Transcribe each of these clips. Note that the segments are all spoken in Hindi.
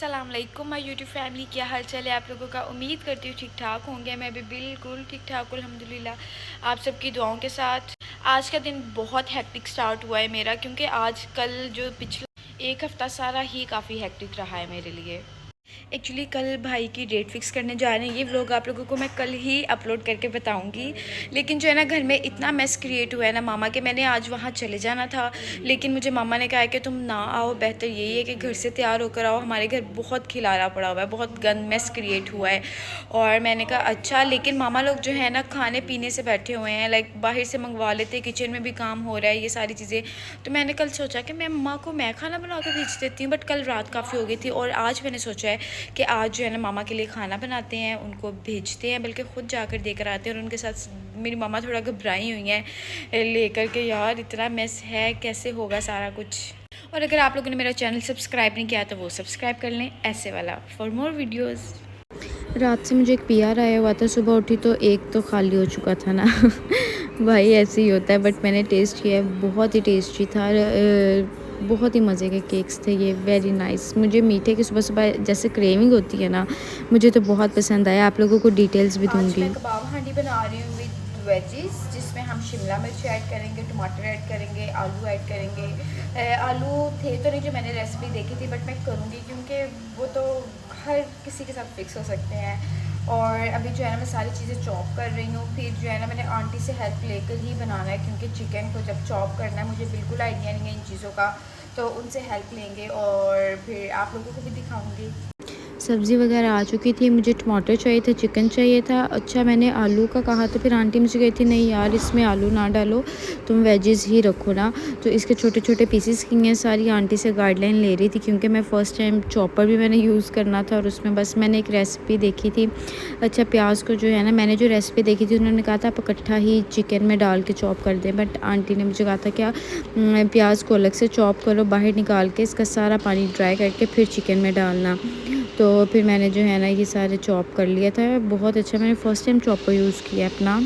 अस्सलाम वालेकुम माय यूट्यूब फैमिली, क्या हाल चाल है आप लोगों का। उम्मीद करती हूँ ठीक ठाक होंगे। मैं भी बिल्कुल ठीक ठाक हूँ अल्हम्दुलिल्लाह, आप सबकी दुआओं के साथ। आज का दिन बहुत हेक्टिक स्टार्ट हुआ है मेरा, क्योंकि आज कल जो पिछला एक हफ़्ता सारा ही काफ़ी हेक्टिक रहा है मेरे लिए। एक्चुअली कल भाई की डेट फिक्स करने जा रहे हैं। ये व्लॉग आप लोगों को मैं कल ही अपलोड करके बताऊंगी। लेकिन जो है ना, घर में इतना मेस क्रिएट हुआ है ना मामा के। मैंने आज वहाँ चले जाना था, लेकिन मुझे मामा ने कहा कि तुम ना आओ, बेहतर यही है कि घर से तैयार होकर आओ। हमारे घर बहुत खिलारा पड़ा हुआ है, बहुत गंद मेस क्रिएट हुआ है। और मैंने कहा अच्छा, लेकिन मामा लोग जो है ना खाने पीने से बैठे हुए हैं, लाइक बाहर से मंगवा लेते, किचन में भी काम हो रहा है, ये सारी चीज़ें। तो मैंने कल सोचा कि मैं मम्मा को मैं खाना बना के भेज देती हूँ, बट कल रात काफ़ी हो गई थी। और आज मैंने सोचा है कि आज जो है ना मामा के लिए खाना बनाते हैं, उनको भेजते हैं, बल्कि ख़ुद जाकर देकर आते हैं। और उनके साथ मेरी मामा थोड़ा घबराई हुई हैं लेकर के, यार इतना मेस है, कैसे होगा सारा कुछ। और अगर आप लोगों ने मेरा चैनल सब्सक्राइब नहीं किया तो वो सब्सक्राइब कर लें, ऐसे वाला, फॉर मोर वीडियोज़। रात से मुझे एक पीआर आया हुआ था, सुबह उठी तो एक तो खाली हो चुका था ना भाई ऐसे ही होता है। बट मैंने टेस्ट किया, बहुत ही टेस्टी था। बहुत ही मज़े के केक्स थे ये, वेरी नाइस। मुझे मीठे की सुबह सुबह जैसे क्रेविंग होती है ना, मुझे तो बहुत पसंद आया। आप लोगों को डिटेल्स भी दूँगी। आज मैं कबाब हांडी बना रही हूँ विद वेजीज, जिसमें हम शिमला मिर्च ऐड करेंगे, टमाटर ऐड करेंगे, आलू ऐड करेंगे। आलू थे तो नहीं जो मैंने रेसिपी देखी थी, बट मैं करूँगी क्योंकि वो तो हर किसी के साथ फिक्स हो सकते हैं। और अभी जो है ना मैं सारी चीज़ें चॉप कर रही हूँ। फिर जो है ना मैंने आंटी से हेल्प लेकर ही बनाना है, क्योंकि चिकन को जब चॉप करना है मुझे बिल्कुल आइडिया नहीं है इन चीज़ों का, तो उनसे हेल्प लेंगे और फिर आप लोगों को भी दिखाऊंगी। सब्ज़ी वगैरह आ चुकी थी, मुझे टमाटर चाहिए था, चिकन चाहिए था। अच्छा मैंने आलू का कहा तो फिर आंटी मुझे कही थी नहीं यार इसमें आलू ना डालो, तुम वेजेस ही रखो ना। तो इसके छोटे छोटे पीसेस किए हैं। सारी आंटी से गाइडलाइन ले रही थी, क्योंकि मैं फ़र्स्ट टाइम चॉपर भी मैंने यूज़ करना था, और उसमें बस मैंने एक रेसिपी देखी थी। अच्छा प्याज को जो है ना, मैंने जो रेसिपी देखी थी उन्होंने कहा था आप इकट्ठा ही चिकन में डाल के चॉप कर दें, बट आंटी ने मुझे कहा था क्या प्याज को अलग से चॉप करो, बाहर निकाल के इसका सारा पानी ड्राई करके फिर चिकन में डालना। तो फिर मैंने जो है ना ये सारे चॉप कर लिया था। बहुत अच्छा, मैंने फ़र्स्ट टाइम चॉपर यूज़ किया अपना,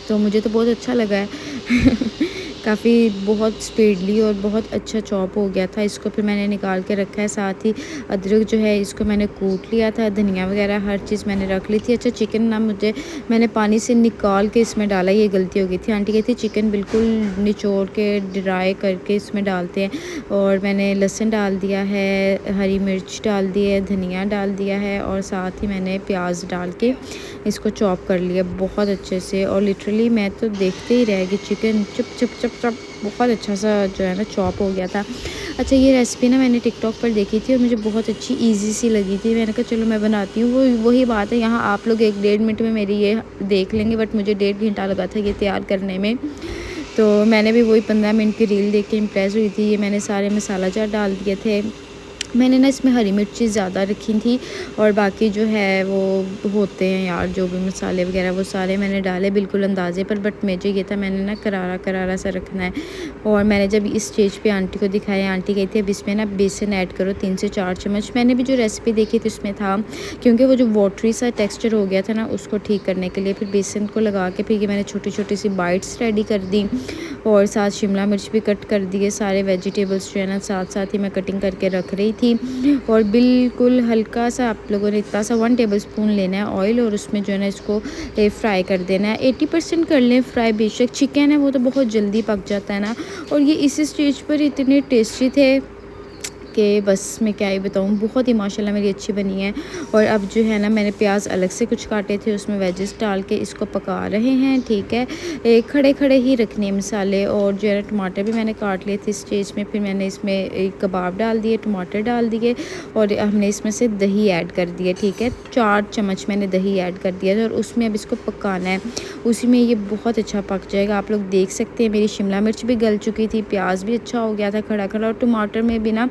तो मुझे तो बहुत अच्छा लगा है काफ़ी बहुत स्पीडली और बहुत अच्छा चॉप हो गया था। इसको फिर मैंने निकाल के रखा है। साथ ही अदरक जो है इसको मैंने कूट लिया था, धनिया वगैरह हर चीज़ मैंने रख ली थी। अच्छा चिकन ना मैंने पानी से निकाल के इसमें डाला, ये गलती हो गई थी। आंटी कहती चिकन बिल्कुल निचोड़ के ड्राई करके इसमें डालते हैं। और मैंने लहसुन डाल दिया है, हरी मिर्च डाल दी है, धनिया डाल दिया है, और साथ ही मैंने प्याज डाल के इसको चॉप कर लिया बहुत अच्छे से। और लिटरली मैं तो देखते ही रह गई, चिकन चुप चुप चुप चुप बहुत अच्छा सा जो है ना चॉप हो गया था। अच्छा ये रेसिपी ना मैंने टिकटॉक पर देखी थी और मुझे बहुत अच्छी इजी सी लगी थी। मैंने कहा चलो मैं बनाती हूँ। वही बात है, यहाँ आप लोग 1-1.5 मिनट में मेरी ये देख लेंगे, बट मुझे 1.5 घंटा लगा था ये तैयार करने में। तो मैंने भी वही 15 मिनट की रील देख के इम्प्रेस हुई थी। ये मैंने सारे मसाला जार डाल दिए थे। मैंने ना इसमें हरी मिर्ची ज़्यादा रखी थी, और बाकी जो है वो होते हैं यार जो भी मसाले वगैरह वो सारे मैंने डाले बिल्कुल अंदाज़े पर। बट मुझे ये था मैंने ना करारा करारा सा रखना है। और मैंने जब इस स्टेज पे आंटी को दिखाया, आंटी कहती है अब इसमें ना बेसन ऐड करो 3 से 4 चम्मच। मैंने भी जो रेसिपी देखी थी उसमें था, क्योंकि वो जो वाटरी सा टेक्स्चर हो गया था ना उसको ठीक करने के लिए फिर बेसन को लगा के फिर ये मैंने छोटी छोटी सी बाइट्स रेडी कर दी। और साथ शिमला मिर्च भी कट कर दिए, सारे वेजिटेबल्स जो है ना साथ साथ ही मैं कटिंग करके रख रही थी। और बिल्कुल हल्का सा आप लोगों ने इतना सा 1 टेबलस्पून लेना है ऑयल, और उसमें जो है ना इसको फ्राई कर देना है। 80% कर लें फ्राई, बेशक चिकन है वो तो बहुत जल्दी पक जाता है ना। और ये इस स्टेज पर इतने टेस्टी थे कि बस मैं क्या ही बताऊँ, बहुत ही माशाल्लाह मेरी अच्छी बनी है। और अब जो है ना मैंने प्याज अलग से कुछ काटे थे, उसमें वेजेस डाल के इसको पका रहे हैं। ठीक है, खड़े खड़े ही रखने मसाले। और जो है ना टमाटर भी मैंने काट लिए थे स्टेज में। फिर मैंने इसमें एक कबाब डाल दिए, टमाटर डाल दिए, और हमने इसमें से दही ऐड कर दिया। ठीक है, 4 चम्मच मैंने दही ऐड कर दिया था, और उसमें अब इसको पकाना है। उसी में ये बहुत अच्छा पक जाएगा। आप लोग देख सकते हैं मेरी शिमला मिर्च भी गल चुकी थी, प्याज भी अच्छा हो गया था खड़ा खड़ा, और टमाटर में भी ना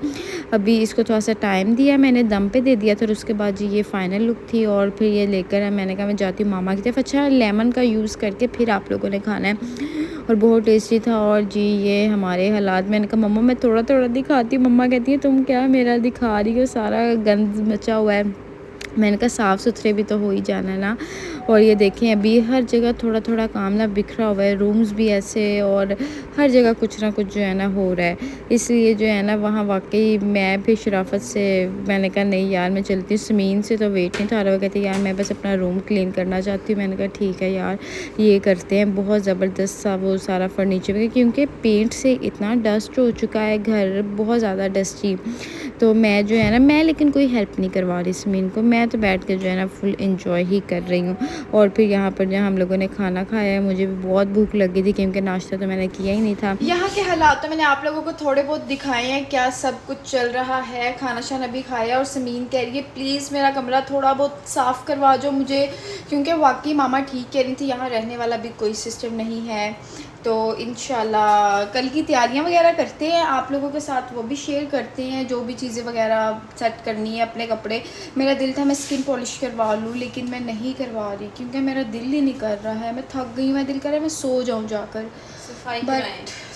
अभी इसको थोड़ा सा टाइम दिया, मैंने दम पे दे दिया था। और उसके बाद जी ये फाइनल लुक थी। और फिर ये लेकर मैंने कहा मैं जाती हूँ मामा की तरफ। अच्छा लेमन का यूज़ करके फिर आप लोगों ने खाना है, और बहुत टेस्टी था। और जी ये हमारे हालात, मैंने कहा मम्मा मैं थोड़ा थोड़ा दिखाती हूँ। मम्मा कहती है तुम क्या मेरा दिखा रही हो, सारा गंद मचा हुआ है। मैंने कहा साफ़ सुथरे भी तो हो ही जाना है ना। और ये देखें अभी हर जगह थोड़ा थोड़ा काम ना बिखरा हुआ है, रूम्स भी ऐसे, और हर जगह कुछ ना कुछ जो है ना हो रहा है। इसलिए जो है ना वहाँ वाकई मैं भी शराफत से मैंने कहा नहीं यार मैं चलती हूँ। समीन से तो वेट नहीं था रहा, वो कहती यार मैं बस अपना रूम क्लीन करना चाहती हूँ। मैंने कहा ठीक है यार ये करते हैं। बहुत ज़बरदस्त सा वो सारा फर्नीचर, क्योंकि पेंट से इतना डस्ट हो चुका है घर, बहुत ज़्यादा डस्टी। तो मैं जो है ना मैं लेकिन कोई हेल्प नहीं करवा रही समीन को, मैं तो बैठ के जो है ना फुल इंजॉय ही कर रही हूँ। और फिर यहाँ पर जो हम लोगों ने खाना खाया है, मुझे भी बहुत भूख लगी थी क्योंकि नाश्ता तो मैंने किया ही नहीं था। यहाँ के हालात तो मैंने आप लोगों को थोड़े बहुत दिखाए हैं, क्या सब कुछ चल रहा है। खाना शाना भी खाया और समीन कह रही है प्लीज़ मेरा कमरा थोड़ा बहुत साफ़ करवा जो मुझे, क्योंकि वाकई मामा ठीक कह रही थी यहाँ रहने वाला भी कोई सिस्टम नहीं है। तो इंशाल्लाह कल की तैयारियां वगैरह करते हैं आप लोगों के साथ, वो भी शेयर करते हैं जो भी चीज़ें वगैरह सेट करनी है अपने कपड़े। मेरा दिल था मैं स्किन पॉलिश करवा लूँ लेकिन मैं नहीं करवा रही क्योंकि मेरा दिल ही नहीं कर रहा है, मैं थक गई हूँ, मैं दिल कर रहा है मैं सो जाऊँ जाकर।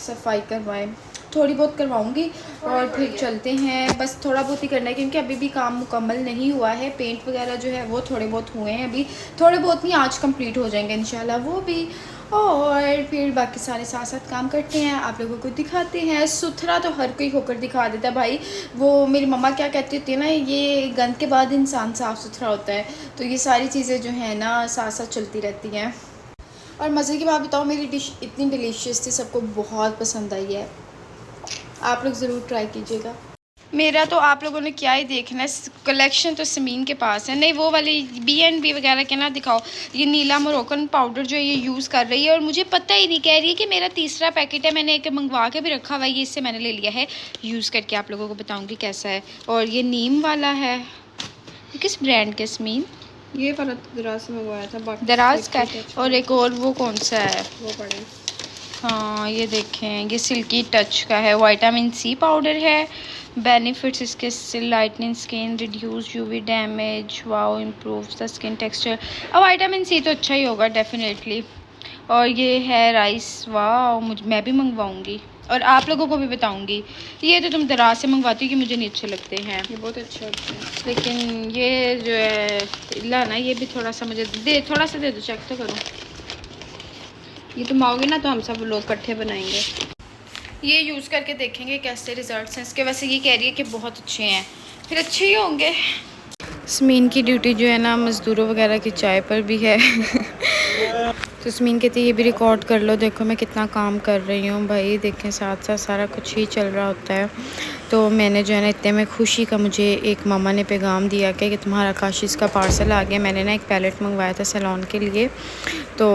सफाई करवाएं, थोड़ी बहुत करवाऊंगी और फिर चलते हैं। बस थोड़ा बहुत ही करना है क्योंकि अभी भी काम मुकम्मल नहीं हुआ है। पेंट वगैरह जो है वो थोड़े बहुत हुए हैं, अभी थोड़े बहुत नहीं आज कंप्लीट हो जाएंगे इंशाल्लाह वो भी। और फिर बाकी सारे साथ साथ काम करते हैं, आप लोगों को दिखाते हैं। सुथरा तो हर कोई होकर दिखा देता है भाई, वो मेरी मम्मा क्या कहती होती है ना, ये गंद के बाद इंसान साफ़ सुथरा होता है। तो ये सारी चीज़ें जो है ना साथ साथ चलती रहती हैं। और मज़े की बात बताओ, मेरी डिश इतनी डिलीशियस थी, सबको बहुत पसंद आई है, आप लोग ज़रूर ट्राई कीजिएगा। मेरा तो आप लोगों ने क्या ही देखना है, कलेक्शन तो समीन के पास है। नहीं वो वाली B&B वगैरह के ना दिखाओ, ये नीला मोरक्कन पाउडर जो है ये यूज़ कर रही है और मुझे पता ही नहीं, कह रही है कि मेरा तीसरा पैकेट है, मैंने एक मंगवा के भी रखा हुआ है, ये इससे मैंने ले लिया है, यूज़ करके आप लोगों को बताऊँगी कैसा है। और ये नीम वाला है, ये किस ब्रांड के समीन? ये वाला दराज से मंगवाया था, बाकी दराज का। और एक और वो कौन सा है वो पड़े, हाँ ये देखें ये सिल्की टच का है, विटामिन C पाउडर है। बेनिफिट्स इसके lightning skin, reduce UV damage, wow improve the skin texture. अब विटामिन C तो अच्छा ही होगा डेफिनेटली। और ये है राइस, वाओ मैं भी मंगवाऊंगी और आप लोगों को भी बताऊंगी। ये तो तुम दराज से मंगवाती हो कि मुझे नहीं अच्छे लगते हैं, ये बहुत अच्छे होते हैं, लेकिन ये जो है इल्ला ना ये भी थोड़ा सा मुझे दे, थोड़ा सा दे दो, चेक तो करो। ये तुम आओगे ना तो हम सब लोग इकट्ठे बनाएंगे, ये यूज़ करके देखेंगे कैसे रिज़ल्ट्स हैं इसके। वैसे ये कह रही है कि बहुत अच्छे हैं, फिर अच्छे ही होंगे। समीन की ड्यूटी जो है ना मज़दूरों वगैरह की चाय पर भी है तो समीन कहती है ये भी रिकॉर्ड कर लो, देखो मैं कितना काम कर रही हूँ। भाई देखें साथ साथ सारा कुछ ही चल रहा होता है। तो मैंने जो है ना इतने में खुशी का मुझे एक मामा ने पैगाम दिया कि तुम्हारा काशिश का पार्सल आ गया। मैंने ना एक पैलेट मंगवाया था सैलून के लिए, तो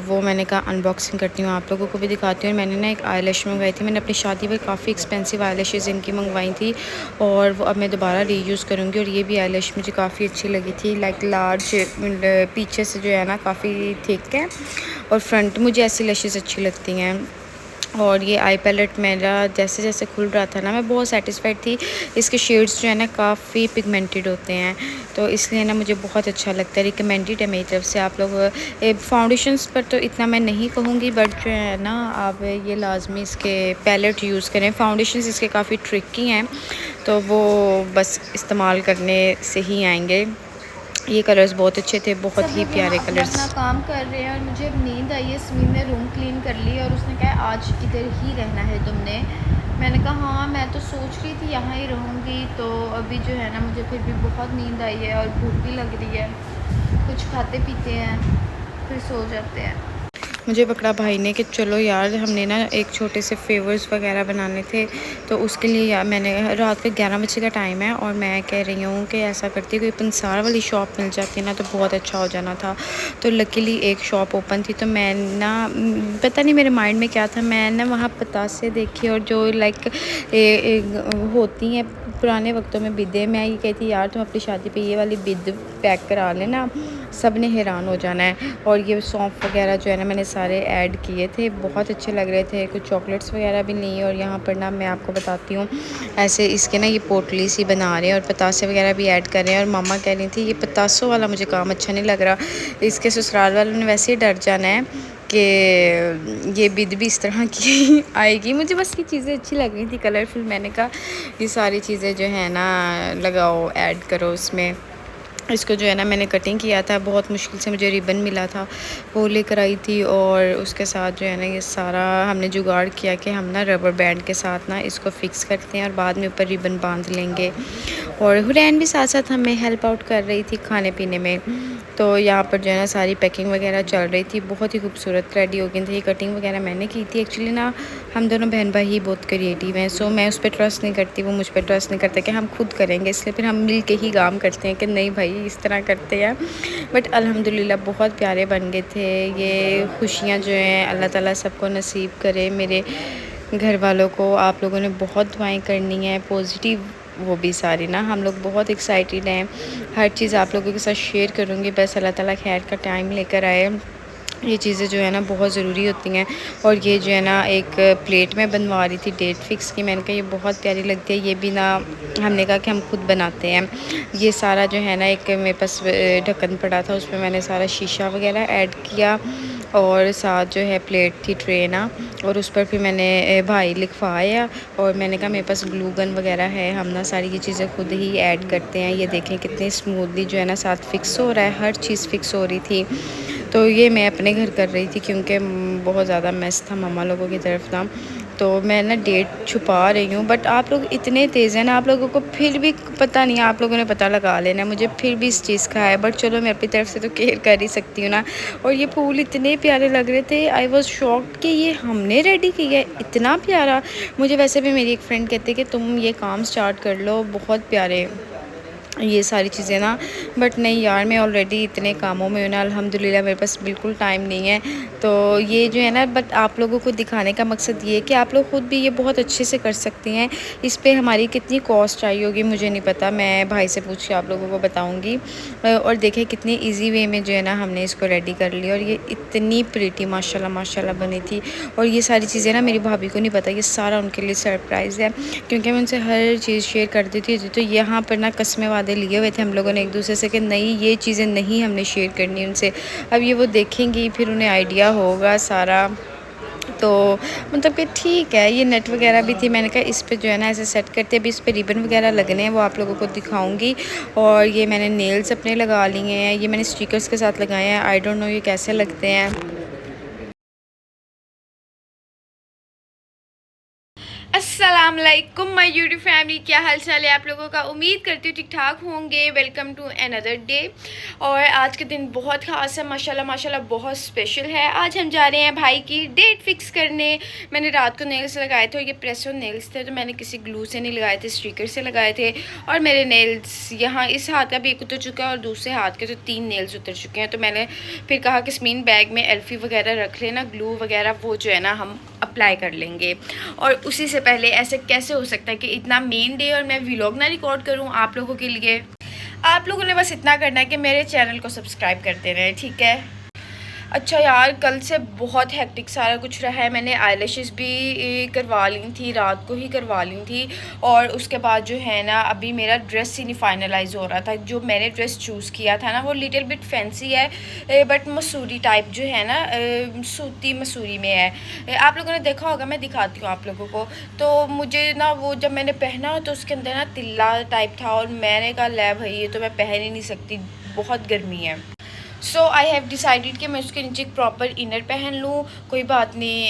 वो मैंने कहा अनबॉक्सिंग करती हूँ आप लोगों को भी दिखाती हूँ। मैंने ना एक आईलैश मंगवाई थी, मैंने अपनी शादी में काफ़ी एक्सपेंसिव आईलैशेज़ इनकी मंगवाई थी और वो अब मैं दोबारा रीयूज़ करूँगी। और ये भी आईलैश मुझे काफ़ी अच्छी लगी थी, लाइक लार्ज, पीछे से जो है ना काफ़ी थिक है और फ्रंट मुझे ऐसी लैशेज़ अच्छी लगती हैं। और ये आई पैलेट मेरा जैसे जैसे खुल रहा था ना मैं बहुत सेटिस्फाइड थी। इसके शेड्स जो है ना काफ़ी पिगमेंटेड होते हैं, तो इसलिए ना मुझे बहुत अच्छा लगता है। रिकमेंडेड है मेरी तरफ से। आप लोग फाउंडेशंस पर तो इतना मैं नहीं कहूँगी, बट जो है ना आप ये लाजमी इसके पैलेट यूज़ करें। फाउंडेशंस इसके काफ़ी ट्रिकी हैं, तो वो बस इस्तेमाल करने से ही आएंगे। ये कलर्स बहुत अच्छे थे, बहुत ही प्यारे कलर्स। अपना काम कर रहे हैं और मुझे नींद आई है। समीन ने रूम क्लीन कर ली और उसने कहा आज इधर ही रहना है तुमने। मैंने कहा हाँ मैं तो सोच रही थी यहाँ ही रहूँगी। तो अभी जो है ना मुझे फिर भी बहुत नींद आई है और भूख भी लग रही है, कुछ खाते पीते हैं फिर सो जाते हैं। मुझे पकड़ा भाई ने कि चलो यार हमने ना एक छोटे से फेवर्स वगैरह बनाने थे, तो उसके लिए यार मैंने रात के 11 बजे का टाइम है और मैं कह रही हूँ कि ऐसा करती कोई पंसार वाली शॉप मिल जाती है ना तो बहुत अच्छा हो जाना था। तो लकीली एक शॉप ओपन थी, तो मैं ना पता नहीं मेरे माइंड में क्या था, मैं ना वहाँ पतासे देखी और जो लाइक होती हैं पुराने वक्तों में बिद्दे, मैं ये कहती यार तुम अपनी शादी पे ये वाली बिद पैक करा लेना, सब ने हैरान हो जाना है। और ये सौंफ वगैरह जो है ना मैंने सारे ऐड किए थे, बहुत अच्छे लग रहे थे। कुछ चॉकलेट्स वगैरह भी ली और यहाँ पर ना मैं आपको बताती हूँ ऐसे इसके ना ये पोटली सी बना रहे हैं और पतासे वगैरह भी ऐड कर रहे हैं। और मामा कह रही थी ये पतासों वाला मुझे काम अच्छा नहीं लग रहा, इसके ससुराल वालों ने वैसे ही डर जाना है कि ये बिद भी इस तरह की आएगी। मुझे बस ये चीज़ें अच्छी लग रही थी कलरफुल, मैंने कहा ये सारी चीज़ें जो है ना लगाओ ऐड करो उसमें। इसको जो है ना मैंने कटिंग किया था, बहुत मुश्किल से मुझे रिबन मिला था, वो लेकर आई थी। और उसके साथ जो है ना ये सारा हमने जुगाड़ किया कि हम ना रबर बैंड के साथ ना इसको फ़िक्स करते हैं और बाद में ऊपर रिबन बांध लेंगे। और हुरैन भी साथ साथ हमें हेल्प आउट कर रही थी खाने पीने में। तो यहाँ पर जो है ना सारी पैकिंग वगैरह चल रही थी, बहुत ही खूबसूरत रेडी हो गई थी। ये कटिंग वगैरह मैंने की थी। एक्चुअली ना हम दोनों बहन भाई ही बहुत क्रिएटिव हैं, सो मैं उस पर ट्रस्ट नहीं करती, वो मुझ पर ट्रस्ट नहीं करते कि हम खुद करेंगे, इसलिए फिर हम मिल के ही काम करते हैं कि नहीं भाई इस तरह करते हैं। बट अल्हम्दुलिल्लाह बहुत प्यारे बन गए थे। ये खुशियाँ जो हैं अल्लाह ताला सबको नसीब करे। मेरे घर वालों को आप लोगों ने बहुत दुआएं करनी है, पॉजिटिव वो भी सारी ना। हम लोग बहुत एक्साइटेड हैं, हर चीज़ आप लोगों के साथ शेयर करूँगी, बस अल्लाह ताला खैर का टाइम लेकर आए। ये चीज़ें जो है ना बहुत ज़रूरी होती हैं। और ये जो है ना एक प्लेट में बनवा रही थी डेट फिक्स की, मैंने कहा ये बहुत प्यारी लगती है, ये भी ना हमने कहा कि हम खुद बनाते हैं। ये सारा जो है ना एक मेरे पास ढक्कन पड़ा था, उसमें मैंने सारा शीशा वगैरह ऐड किया और साथ जो है प्लेट थी ट्रे ना, और उस पर फिर मैंने भाई लिखवाया। और मैंने कहा मेरे पास ग्लू गन वगैरह है, हम ना सारी ये चीज़ें खुद ही ऐड करते हैं। ये देखें कितनी स्मूथली जो है ना साथ फिक्स हो रहा है, हर चीज़ फिक्स हो रही थी। तो ये मैं अपने घर कर रही थी क्योंकि बहुत ज़्यादा मेस था मम्मा लोगों की तरफ ना, तो मैं ना डेट छुपा रही हूँ। बट आप लोग इतने तेज़ हैं ना, आप लोगों को फिर भी पता नहीं, आप लोगों ने पता लगा लेना मुझे फिर भी इस चीज़ का है। बट चलो मैं अपनी तरफ से तो केयर कर ही सकती हूँ ना। और ये फूल इतने प्यारे लग रहे थे, आई वॉज शॉक्ड कि ये हमने रेडी किया है, इतना प्यारा। मुझे वैसे भी मेरी एक फ्रेंड कहती है कि तुम ये काम स्टार्ट कर लो, बहुत प्यारे ये सारी चीज़ें ना। बट नहीं यार, मैं ऑलरेडी इतने कामों में हूँ ना, अल्हम्दुलिल्लाह मेरे पास बिल्कुल टाइम नहीं है। तो ये जो है ना, बट आप लोगों को दिखाने का मकसद ये है कि आप लोग ख़ुद भी ये बहुत अच्छे से कर सकती हैं। इस पे हमारी कितनी कॉस्ट आई होगी मुझे नहीं पता, मैं भाई से पूछ के आप लोगों को बताऊँगी। और देखें कितनी ईजी वे में जो है ना हमने इसको रेडी कर लिया, और ये इतनी प्रीटी माशाल्लाह माशाल्लाह बनी थी। और ये सारी चीज़ें ना मेरी भाभी को नहीं पता, ये सारा उनके लिए सरप्राइज़ है, क्योंकि मैं उनसे हर चीज़ शेयर कर देती थी। तो यहाँ पर ना कस्में वादे लिए हुए थे हम लोगों ने एक दूसरे से कि नहीं ये चीज़ें नहीं हमने शेयर करनी उनसे। अब ये वो देखेंगी फिर उन्हें आइडिया होगा सारा। तो मतलब कि ठीक है, ये नेट वगैरह भी थी, मैंने कहा इस पे जो है ना ऐसे सेट करते, अभी इस पे रिबन वगैरह लगने हैं, वो आप लोगों को दिखाऊंगी। और ये मैंने नेल्स अपने लगा लिए हैं, ये मैंने स्टिकर्स के साथ लगाए हैं, आई डोंट नो ये कैसे लगते हैं। अस्सलाम वालेकुम माय यूट्यूब फैमिली, क्या हाल चाल है आप लोगों का। उम्मीद करती हूँ ठीक ठाक होंगे। Welcome to another day. और आज का दिन बहुत ख़ास है, माशाल्लाह माशाल्लाह बहुत स्पेशल है। आज हम जा रहे हैं भाई की डेट फिक्स करने। मैंने रात को नेल्स लगाए थे, और ये प्रेस ऑन नेल्स थे, तो मैंने किसी ग्लू से नहीं लगाए थे, स्टिकर से लगाए थे। और मेरे नेल्स यहाँ इस हाथ का भी एक उतर चुका है, और दूसरे हाथ के तो 3 नेल्स उतर चुके हैं। तो मैंने फिर कहा कि स्मीन बैग में एल्फ़ी वगैरह रख लेना, ग्लू वगैरह वो जो है ना हम अप्लाई कर लेंगे। और उसी से पहले ऐसे कैसे हो सकता है कि इतना मेन डे और मैं व्लॉग ना रिकॉर्ड करूं आप लोगों के लिए। आप लोगों ने बस इतना करना है कि मेरे चैनल को सब्सक्राइब करते रहें, ठीक है। अच्छा यार, कल से बहुत हेक्टिक सारा कुछ रहा है। मैंने आईलैशेस भी करवा ली थी, रात को ही करवा ली थी। और उसके बाद जो है ना अभी मेरा ड्रेस ही नहीं फाइनलाइज हो रहा था। जो मैंने ड्रेस चूज़ किया था ना वो लिटिल बिट फैंसी है, बट मसूरी टाइप जो है ना, सूती मसूरी में है। आप लोगों ने देखा होगा, मैं दिखाती हूँ आप लोगों को। तो मुझे ना वो जब मैंने पहना तो उसके अंदर ना तिल्ला टाइप था, और मैंने कहा ले भाई ये तो मैं पहन ही नहीं सकती, बहुत गर्मी है। सो आई हैव डिसाइडेड कि मैं उसके नीचे एक प्रॉपर इनर पहन लूँ। कोई बात नहीं,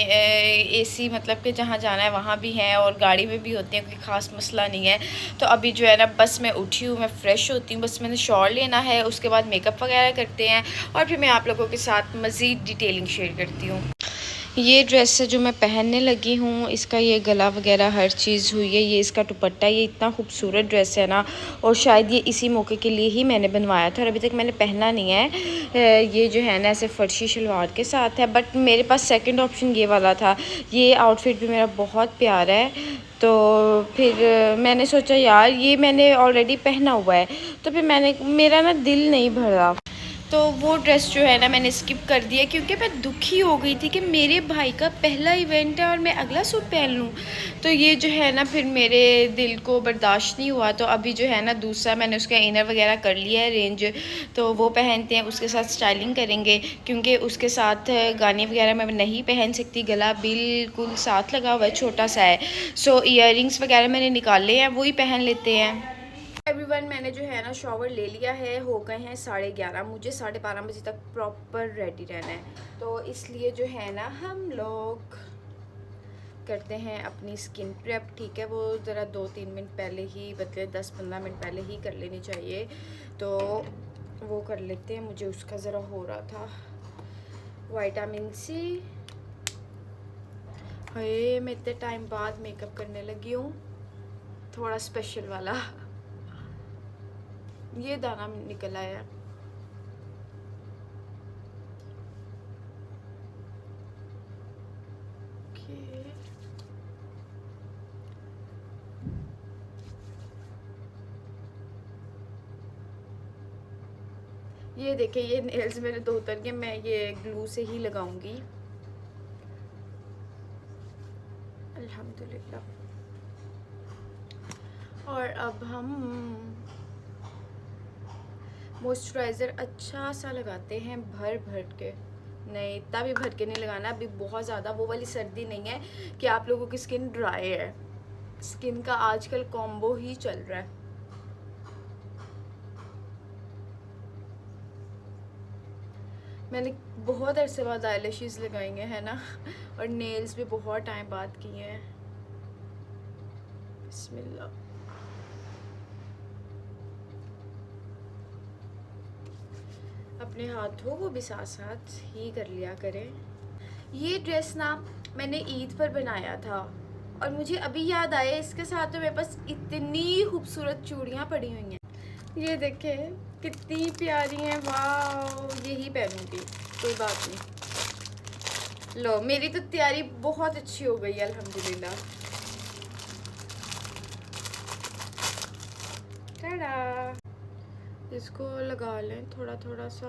एसी मतलब कि जहाँ जाना है वहाँ भी है, और गाड़ी में भी होते हैं, कोई ख़ास मसला नहीं है। तो अभी जो है ना बस मैं उठी हूँ, मैं फ़्रेश होती हूँ, बस मैंने शॉवर लेना है, उसके बाद मेकअप वगैरह करते हैं, और फिर मैं आप लोगों के साथ मज़ीद डिटेलिंग शेयर करती हूँ। ये ड्रेस है जो मैं पहनने लगी हूँ, इसका ये गला वगैरह हर चीज़ हुई है, ये इसका दुपट्टा, ये इतना खूबसूरत ड्रेस है ना। और शायद ये इसी मौके के लिए ही मैंने बनवाया था, और अभी तक मैंने पहना नहीं है। ये जो है ना ऐसे फर्शी शलवार के साथ है, बट मेरे पास सेकंड ऑप्शन ये वाला था। ये आउटफिट भी मेरा बहुत प्यारा है। तो फिर मैंने सोचा यार ये मैंने ऑलरेडी पहना हुआ है, तो फिर मेरा ना दिल नहीं भरा, तो वो ड्रेस जो है ना मैंने स्किप कर दिया, क्योंकि मैं दुखी हो गई थी कि मेरे भाई का पहला इवेंट है और मैं अगला सूट पहन लूँ। तो ये जो है ना फिर मेरे दिल को बर्दाश्त नहीं हुआ। तो अभी जो है ना दूसरा मैंने उसका इनर वगैरह कर लिया है रेंज, तो वो पहनते हैं, उसके साथ स्टाइलिंग करेंगे, क्योंकि उसके साथ गाने वगैरह मैं नहीं पहन सकती, गला बिल्कुल साथ लगा हुआ है, छोटा सा है। सो ईयरिंग्स वगैरह मैंने निकाले हैं, वही पहन लेते हैं। एवरीवन, मैंने जो है ना शॉवर ले लिया है, हो गए हैं 11:30। मुझे 12:30 बजे तक प्रॉपर रेडी रहना है, तो इसलिए जो है ना हम लोग करते हैं अपनी स्किन प्रेप। ठीक है, वो ज़रा 2-3 मिनट पहले ही, बदले 10-15 मिनट पहले ही कर लेनी चाहिए, तो वो कर लेते हैं। मुझे उसका ज़रा हो रहा था विटामिन सी। हाय, मैं इतने टाइम बाद मेकअप करने लगी हूँ, थोड़ा स्पेशल वाला। ये दाना निकल आया। ओके, ये देखिए, ये नेल्स मेरे 2 उतर गए। मैं ये ग्लू से ही लगाऊंगी अल्हम्दुलिल्लाह। और अब हम मॉइस्चराइज़र अच्छा सा लगाते हैं, भर भर के। नहीं, इतना भी भर के नहीं लगाना, अभी बहुत ज़्यादा वो वाली सर्दी नहीं है कि आप लोगों की स्किन ड्राई है। स्किन का आजकल कॉम्बो ही चल रहा है। मैंने बहुत अरसे बाद आईलैशेस लगाएंगे है ना, और नेल्स भी बहुत टाइम बाद किए हैं। बिस्मिल्लाह। अपने हाथों को भी साथ साथ ही कर लिया करें। ये ड्रेस ना मैंने ईद पर बनाया था, और मुझे अभी याद आया, इसके साथ तो मेरे पास इतनी खूबसूरत चूड़ियाँ पड़ी हुई हैं। ये देखें कितनी प्यारी हैं, वाह, यही पहनूंगी, कोई बात नहीं। लो, मेरी तो तैयारी बहुत अच्छी हो गई है अल्हम्दुलिल्लाह। टाडा, इसको लगा लें थोड़ा थोड़ा सा,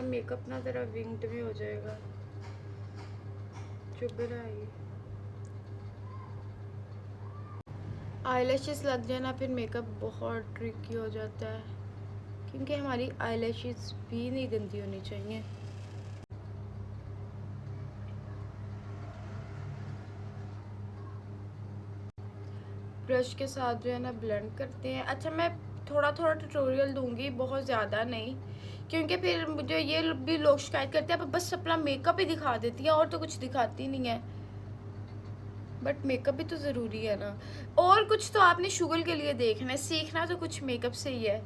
मेकअप ना ज़रा विंग्ड भी हो जाएगा। चुभ रहा है। आईलैशेस लग जाए ना, फिर मेकअप बहुत ट्रिकी हो जाता है, क्योंकि हमारी आईलैशेस भी नहीं गंदी होनी चाहिए। ब्रश के साथ जो है ना ब्लेंड करते हैं। अच्छा, मैं थोड़ा थोड़ा ट्यूटोरियल दूंगी, बहुत ज़्यादा नहीं, क्योंकि फिर मुझे ये भी लोग शिकायत करते हैं आप बस अपना मेकअप ही दिखा देती है और तो कुछ दिखाती नहीं है। बट मेकअप भी तो ज़रूरी है ना, और कुछ तो आपने शुगर के लिए देखना है, सीखना तो कुछ मेकअप से ही है।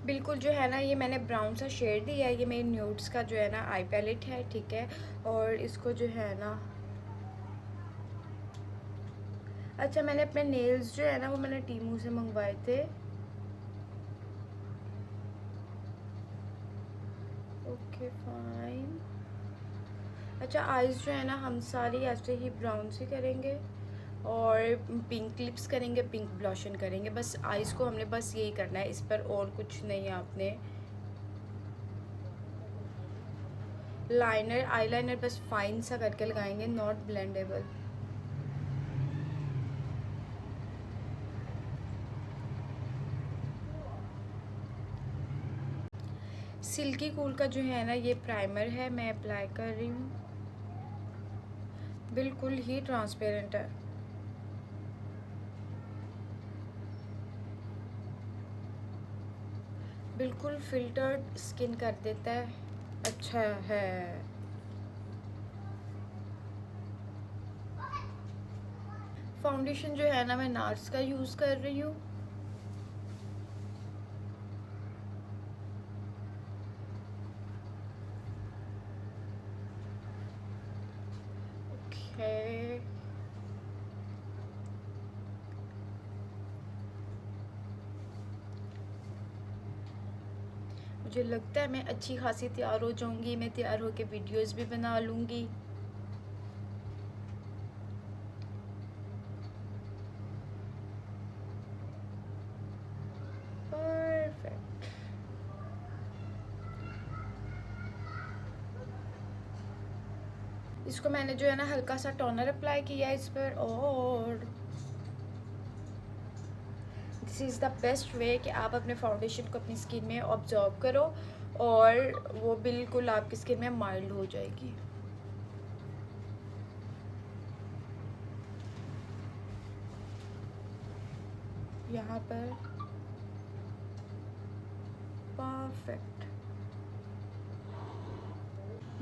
बिल्कुल जो है ना, ये मैंने ब्राउन सा शेड दिया है, ये मेरी न्यूड्स का जो है ना आई पैलेट है। ठीक है, और इसको जो है ना, अच्छा, मैंने अपने नेल्स जो है ना वो मैंने टीमू से मंगवाए थे। Okay fine. अच्छा, आईज जो है ना हम सारी ऐसे ही ब्राउन से करेंगे, और पिंक लिप्स करेंगे, पिंक ब्लॉशन करेंगे। बस आईज को हमने बस यही करना है, इस पर और कुछ नहीं। आपने लाइनर, आईलाइनर बस फाइन सा करके लगाएंगे, नॉट ब्लेंडेबल। सिल्की कूल का जो है ना ये प्राइमर है, मैं अप्लाई कर रही हूँ, बिल्कुल ही ट्रांसपेरेंट है। बिल्कुल फिल्टर्ड स्किन कर देता है, अच्छा है। फाउंडेशन जो है ना मैं नार्स का यूज़ कर रही हूँ। ओके, मुझे लगता है मैं अच्छी खासी तैयार हो जाऊंगी। मैं तैयार होके वीडियोस भी बना लूँगी। परफेक्ट। इसको मैंने जो है ना हल्का सा टोनर अप्लाई किया है इस पर, और this is the best way कि आप अपने फाउंडेशन को अपनी स्किन में ऑब्जर्व करो और वो बिल्कुल आपकी स्किन में माइल्ड हो जाएगी। यहाँ पर परफेक्ट,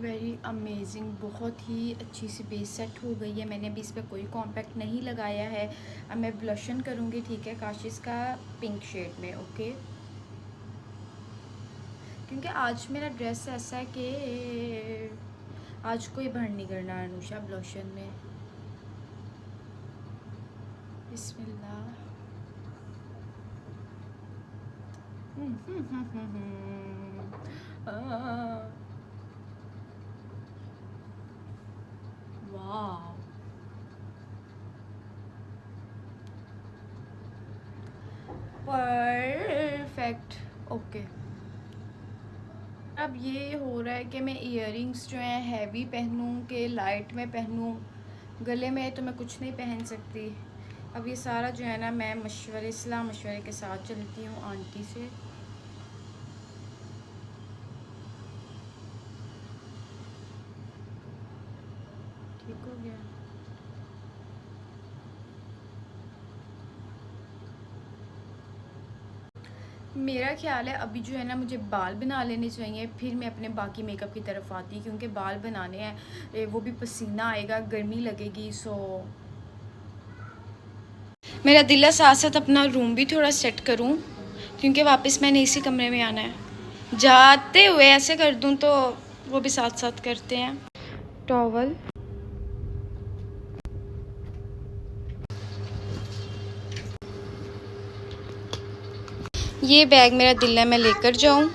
वेरी अमेजिंग, बहुत ही अच्छी सी बेस सेट हो गई है। मैंने अभी इस पर कोई कॉम्पैक्ट नहीं लगाया है। अब मैं ब्लशन करूँगी, ठीक है, काशिश का पिंक शेड में, ओके। क्योंकि आज मेरा ड्रेस ऐसा है कि आज कोई भर नहीं करना अनुषा ब्लशन में। बिस्मिल्लाह। वाह, परफेक्ट, ओके। अब ये हो रहा है कि मैं इयररिंग्स जो हैं हैवी पहनूं कि लाइट में पहनूं। गले में तो मैं कुछ नहीं पहन सकती। अब ये सारा जो है ना, मैं सलाह मशवरे के साथ चलती हूँ आंटी से। ठीक हो गया। मेरा ख्याल है अभी जो है ना, मुझे बाल बना लेने चाहिए, फिर मैं अपने बाकी मेकअप की तरफ आती, क्योंकि बाल बनाने हैं, वो भी पसीना आएगा, गर्मी लगेगी। सो मेरा दिल है साथ साथ अपना रूम भी थोड़ा सेट करूं, क्योंकि वापस मैंने इसी कमरे में आना है। जाते हुए ऐसे कर दूं तो वो भी साथ साथ करते हैं। टॉवल, ये बैग मेरा दिल है मैं लेकर जाऊं।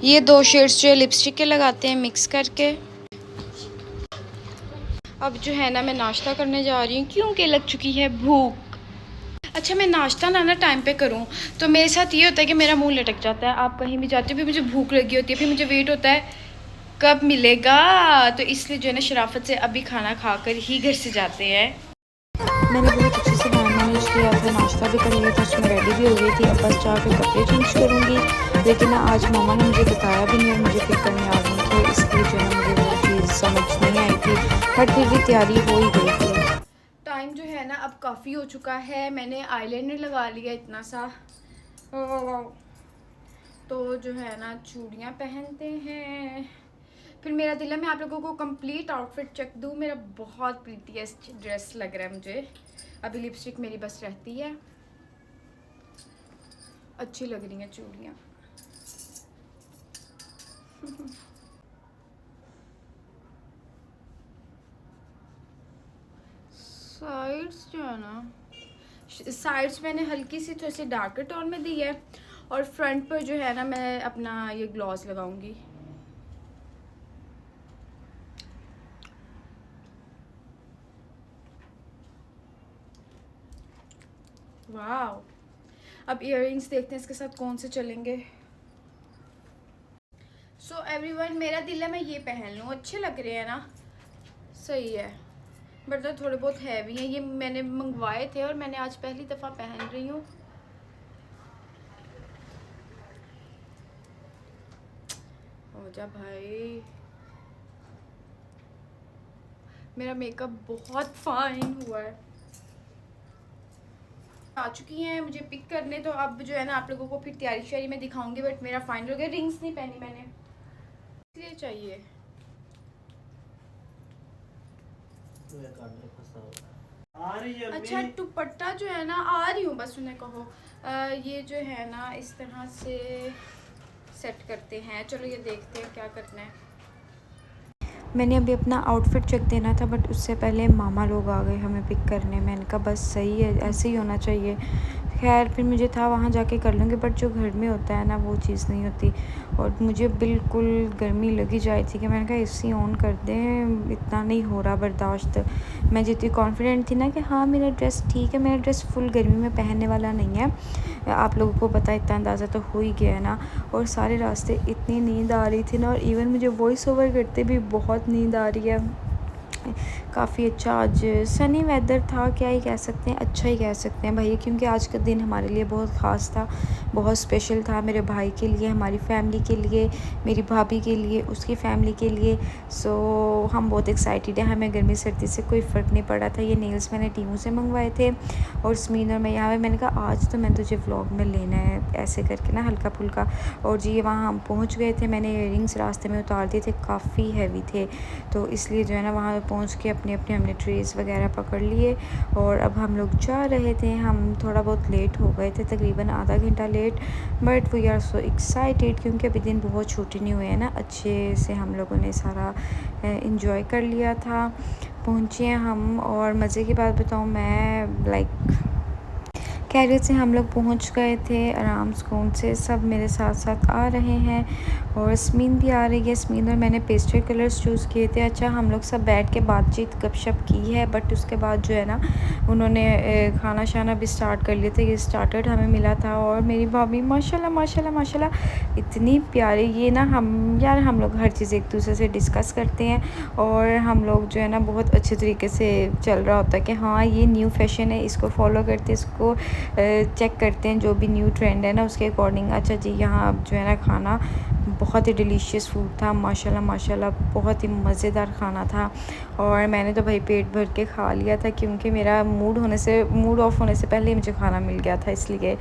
ये 2 शेड्स जो है लिपस्टिक के लगाते हैं मिक्स करके। अब जो है ना, मैं नाश्ता करने जा रही हूँ क्योंकि लग चुकी है भूख। अच्छा, मैं नाश्ता ना टाइम पे करूँ तो मेरे साथ ये होता है कि मेरा मुंह लटक जाता है। आप कहीं भी जाते हो, फिर मुझे भूख लगी होती है, फिर मुझे वेट होता है कब मिलेगा। तो इसलिए जो है ना, शराफत से अभी खाना खाकर ही घर से जाते हैं। मैंने बहुत अच्छे से टाइम मैनेज किया था, नाश्ता भी कर लिया था, उसमें रेडी भी हो गई थी। अब बस जाकर कपड़े चेंज करूँगी। लेकिन आज मामा ने मुझे बताया भी नहीं और मुझे पिक करने आ गई थी, इसलिए जो है मुझे वो चीज़ समझ नहीं आई थी, बट फिर भी तैयारी हो ही गई थी। टाइम जो है ना अब काफ़ी हो चुका है। मैंने आईलाइनर लगा लिया इतना सा, तो जो है ना चूड़ियाँ पहनते हैं। फिर मेरा दिल है मैं आप लोगों को कंप्लीट आउटफिट चेक दूँ। मेरा बहुत प्रीटीएस्ट ड्रेस लग रहा है मुझे। अभी लिपस्टिक मेरी बस रहती है। अच्छी लग रही हैं चूड़ियाँ। साइड्स जो है ना, साइड्स मैंने हल्की सी थोड़ी सी डार्कर टोन में दी है, और फ्रंट पर जो है ना मैं अपना ये ग्लॉस लगाऊंगी। वाह, अब इयररिंग्स देखते हैं इसके साथ कौन से चलेंगे। सो एवरीवन, मेरा दिल है मैं ये पहन लूँ। अच्छे लग रहे हैं ना, सही है, बट तो थोड़े बहुत हैवी हैं। ये मैंने मंगवाए थे और मैंने आज पहली दफ़ा पहन रही हूँ। हो जा भाई, मेरा मेकअप बहुत फाइन हुआ है। आ चुकी हैं मुझे पिक करने, तो अब जो है ना आप लोगों को फिर तैयारी श्यारी में दिखाऊंगी। बट मेरा फाइनल हो गया। रिंग्स नहीं पहनी मैंने, इसलिए चाहिए। अच्छा, दुपट्टा जो है ना, आ रही हूँ बस, उन्हें कहो ये जो है ना इस तरह से सेट करते हैं। चलो ये देखते हैं क्या करना है। मैंने अभी अपना आउटफिट चेक देना था, बट उससे पहले मामा लोग आ गए हमें पिक करने। मैंने कहा बस सही है, ऐसे ही होना चाहिए। खैर फिर मुझे था वहाँ जाके कर लूँगी, बट जो घर में होता है ना वो चीज़ नहीं होती। और मुझे बिल्कुल गर्मी लगी जा रही थी कि मैंने कहा एसी ऑन कर दें, इतना नहीं हो रहा बर्दाश्त। मैं जितनी कॉन्फिडेंट थी ना कि हाँ मेरा ड्रेस ठीक है, मेरा ड्रेस फुल गर्मी में पहनने वाला नहीं है, आप लोगों को पता, इतना अंदाज़ा तो हो ही गया है ना। और सारे रास्ते इतनी नींद आ रही थी ना, और इवन मुझे वॉइस ओवर करते भी बहुत नींद आ रही है। काफ़ी अच्छा आज सनी वेदर था, क्या ही कह सकते हैं, अच्छा ही कह सकते हैं भाई, क्योंकि आज का दिन हमारे लिए बहुत ख़ास था, बहुत स्पेशल था मेरे भाई के लिए, हमारी फैमिली के लिए, मेरी भाभी के लिए, उसकी फ़ैमिली के लिए। सो हम बहुत एक्साइटेड हैं, हमें गर्मी सर्दी से कोई फ़र्क नहीं पड़ा था। ये नेल्स मैंने टीमू से मंगवाए थे और स्मीन और मैं यहाँ पे, मैंने कहा आज तो मैं तुझे व्लॉग में लेना है, ऐसे करके ना हल्का फुल्का। और जी वहाँ हम पहुँच गए थे, मैंने इयररिंग्स रास्ते में उतार दिए थे, काफ़ी हैवी थे, तो इसलिए जो है ना वहाँ पहुँच के अपने अपने हमने ट्रेस वगैरह पकड़ लिए और अब हम लोग जा रहे थे। हम थोड़ा बहुत लेट हो गए थे, तकरीबन आधा घंटा late, but we are so excited क्योंकि अभी दिन बहुत छोटे नहीं हुए हैं ना, अच्छे से हम लोगों ने सारा इंजॉय कर लिया था। पहुँचे हम और मज़े की बात बताऊँ मैं, लाइक खैरियत से हम लोग पहुंच गए थे, आराम सुकून से। सब मेरे साथ साथ आ रहे हैं और स्मीन भी आ रही है। स्मीन और मैंने पेस्टल कलर्स चूज़ किए थे। अच्छा हम लोग सब बैठ के बातचीत गपशप की है, बट उसके बाद जो है ना उन्होंने खाना शाना भी स्टार्ट कर लिए थे। ये स्टार्टर्ड हमें मिला था और मेरी भाभी माशाल्लाह माशाल्लाह माशाल्लाह इतनी प्यारी। ये ना हम लोग हर चीज़ एक दूसरे से डिस्कस करते हैं और हम लोग जो है ना बहुत अच्छे तरीके से चल रहा होता है कि हाँ ये न्यू फैशन है, इसको फॉलो करते, इसको चेक करते हैं, जो भी न्यू ट्रेंड है ना उसके अकॉर्डिंग। अच्छा जी यहाँ जो है ना खाना बहुत ही डिलीशियस फूड था, माशाल्लाह माशाल्लाह बहुत ही मज़ेदार खाना था और मैंने तो भाई पेट भर के खा लिया था क्योंकि मेरा मूड ऑफ होने से पहले ही मुझे खाना मिल गया था इसलिए।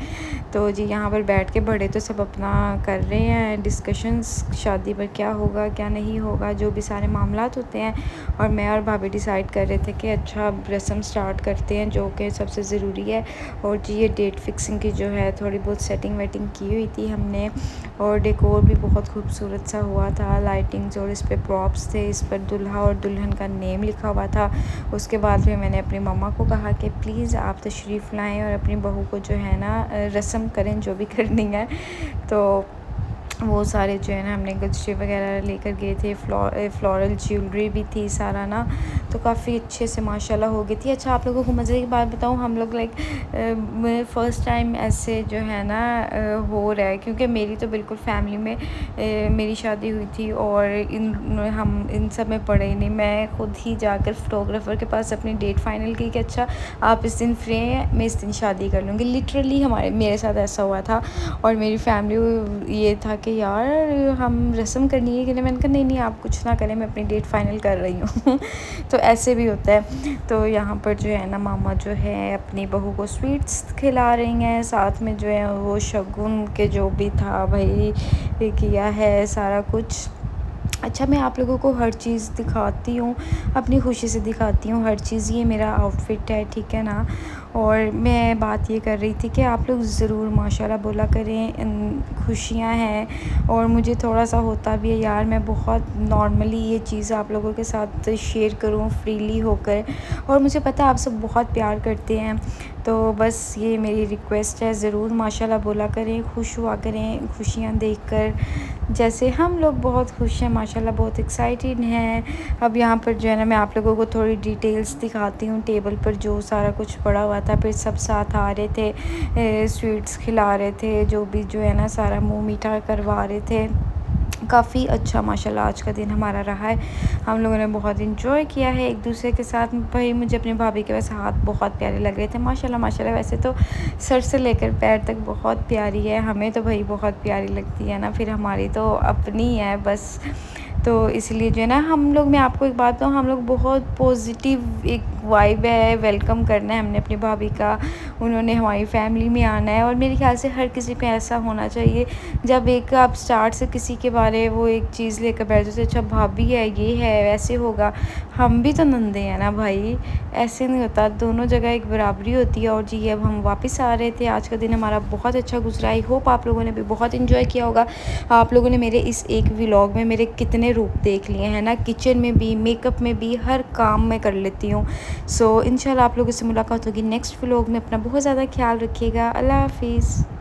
तो जी यहाँ पर बैठ के बड़े तो सब अपना कर रहे हैं डिस्कशंस, शादी पर क्या होगा क्या नहीं होगा, जो भी सारे मामलात होते हैं। और मैं और भाभी डिसाइड कर रहे थे कि अच्छा रस्म स्टार्ट करते हैं, जो कि सबसे ज़रूरी है। और जी ये डेट फिक्सिंग की जो है थोड़ी बहुत सेटिंग वेटिंग की हुई थी हमने और डेकोर भी बहुत खूबसूरत सा हुआ था, लाइटिंग्स और इस पे प्रॉप्स थे, इस पर दूल्हा और दुल्हन का नेम लिखा हुआ था। उसके बाद फिर मैंने अपनी मम्मा को कहा कि प्लीज़ आप तशरीफ़ लाएं और अपनी बहू को जो है ना रस्म करें जो भी करनी है। तो वो सारे जो है ना हमने गजरे वगैरह लेकर गए थे, फ्लोरल ज्वेलरी भी थी सारा ना, तो काफ़ी अच्छे से माशाल्लाह हो गई थी। अच्छा आप लोगों को मज़े की बात बताऊँ, हम लोग लाइक फ़र्स्ट टाइम ऐसे जो है ना हो रहा है, क्योंकि मेरी तो बिल्कुल फैमिली में मेरी शादी हुई थी और हम इन सब में पड़े ही नहीं। मैं ख़ुद ही जाकर फ़ोटोग्राफ़र के पास अपनी डेट फाइनल की कि अच्छा आप इस दिन फ्री हैं, मैं इस दिन शादी कर लूँगी। लिटरली मेरे साथ ऐसा हुआ था और मेरी फैमिली ये था कि यार हम रस्म करनी है कि नहीं। मैंने कहा नहीं आप कुछ ना करें, मैं अपनी डेट फाइनल कर रही हूँ तो ऐसे भी होता है। तो यहाँ पर जो है ना मामा जो है अपनी बहू को स्वीट्स खिला रही हैं, साथ में जो है वो शगुन के जो भी था भाई किया है सारा कुछ। अच्छा मैं आप लोगों को हर चीज़ दिखाती हूँ, अपनी खुशी से दिखाती हूँ हर चीज़। ये मेरा आउटफिट है, ठीक है ना। और मैं बात ये कर रही थी कि आप लोग ज़रूर माशाल्लाह बोला करें, खुशियाँ हैं और मुझे थोड़ा सा होता भी है यार मैं बहुत नॉर्मली ये चीज़ आप लोगों के साथ शेयर करूँ फ्रीली होकर, और मुझे पता है आप सब बहुत प्यार करते हैं। तो बस ये मेरी रिक्वेस्ट है, ज़रूर माशाल्लाह बोला करें, खुश हुआ करें खुशियाँ देखकर, जैसे हम लोग बहुत खुश हैं माशाल्लाह, बहुत एक्साइटेड हैं। अब यहाँ पर जो है ना मैं आप लोगों को थोड़ी डिटेल्स दिखाती हूँ। टेबल पर जो सारा कुछ पड़ा हुआ था, फिर सब साथ आ रहे थे, स्वीट्स खिला रहे थे, जो भी जो है ना सारा मुँह मीठा करवा रहे थे। काफ़ी अच्छा माशाल्लाह आज का दिन हमारा रहा है, हम लोगों ने बहुत इंजॉय किया है एक दूसरे के साथ। भाई मुझे अपनी भाभी के वैसे हाथ बहुत प्यारे लग रहे थे माशाल्लाह माशाल्लाह, वैसे तो सर से लेकर पैर तक बहुत प्यारी है, हमें तो भाई बहुत प्यारी लगती है ना, फिर हमारी तो अपनी है बस। तो इसलिए जो है ना हम लोग, मैं आपको एक बात बताऊँ, हम लोग बहुत पॉजिटिव एक वाइब है, वेलकम करना है हमने अपनी भाभी का, उन्होंने हमारी फैमिली में आना है। और मेरे ख्याल से हर किसी को ऐसा होना चाहिए, जब एक आप स्टार्ट से किसी के बारे वो एक चीज़ लेकर बैठ जाते, अच्छा भाभी है ये है वैसे होगा, हम भी तो नंदे हैं ना भाई, ऐसे नहीं होता, दोनों जगह एक बराबरी होती है। और जी अब हम वापस आ रहे थे, आज का दिन हमारा बहुत अच्छा गुजरा। आई होप आप लोगों ने भी बहुत इन्जॉय किया होगा। आप लोगों ने मेरे इस एक व्लॉग में मेरे कितने रूप देख लिए हैं ना, किचन में भी, मेकअप में भी, हर काम में कर लेती हूँ। सो इंशाल्लाह आप लोगों से मुलाकात होगी नेक्स्ट व्लॉग में। अपना बहुत ज़्यादा ख्याल रखिएगा। अल्लाह हाफिज़।